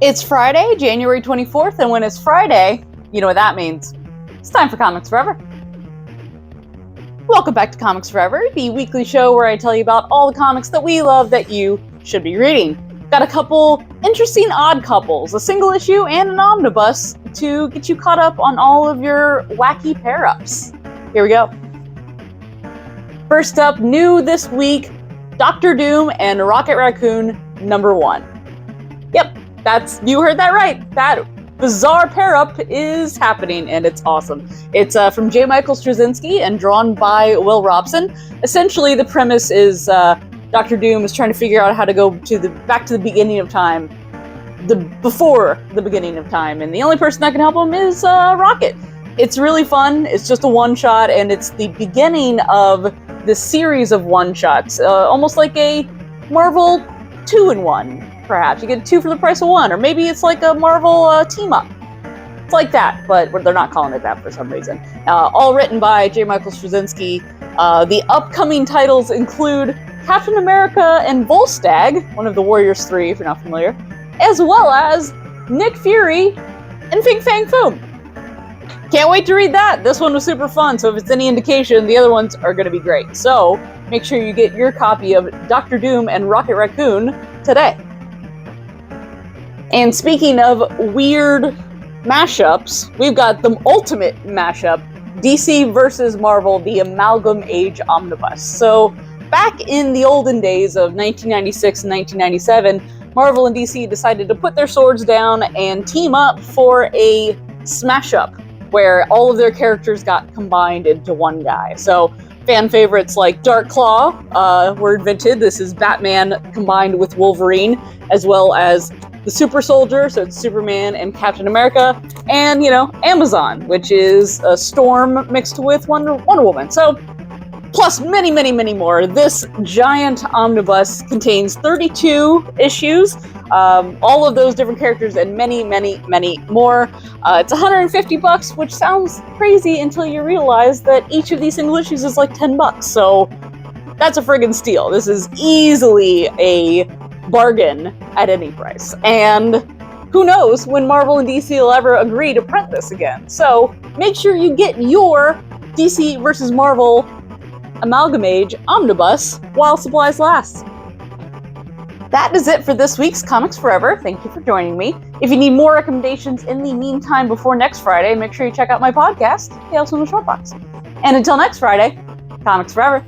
It's Friday, January 24th, and when it's Friday, you know what that means. It's time for Comics Forever. Welcome back to Comics Forever, the weekly show where I tell you about all the comics that we love that you should be reading. Got a couple interesting odd couples, a single issue and an omnibus to get you caught up on all of your wacky pair-ups. Here we go. First up, new this week, Doctor Doom and Rocket Raccoon #1. Yep. You heard that right. That bizarre pair-up is happening, and it's awesome. It's from J. Michael Straczynski and drawn by Will Robson. Essentially, the premise is Doctor Doom is trying to figure out how to go back to the beginning of time, before the beginning of time, and the only person that can help him is Rocket. It's really fun. It's just a one-shot, and it's the beginning of the series of one-shots, almost like a Marvel 2-in-1. Perhaps you get 2 for the price of 1, or maybe it's like a Marvel team-up. It's like that, but they're not calling it that for some reason. All written by J. Michael Straczynski. The upcoming titles include Captain America and Volstagg, one of the Warriors 3, if you're not familiar, as well as Nick Fury and Fing, Fang, Foom. Can't wait to read that. This one was super fun, so if it's any indication, the other ones are going to be great. So make sure you get your copy of Doctor Doom and Rocket Raccoon today. And speaking of weird mashups, we've got the ultimate mashup, DC versus Marvel, the Amalgam Age Omnibus. So, back in the olden days of 1996 and 1997, Marvel and DC decided to put their swords down and team up for a smash-up, where all of their characters got combined into one guy. So, fan favorites like Dark Claw were invented. This is Batman combined with Wolverine, as well as the Super Soldier, so it's Superman and Captain America, and, Amazon, which is a Storm mixed with Wonder Woman. So, plus many, many, many more. This giant omnibus contains 32 issues, all of those different characters, and many, many, many more. It's $150, which sounds crazy until you realize that each of these single issues is like $10, so that's a friggin' steal. This is easily a bargain at any price. And who knows when Marvel and DC will ever agree to print this again. So make sure you get your DC versus Marvel Amalgam Age Omnibus while supplies last. That is it for this week's Comics Forever. Thank you for joining me. If you need more recommendations in the meantime before next Friday, make sure you check out my podcast, Tales from the Short Box. And until next Friday, Comics Forever.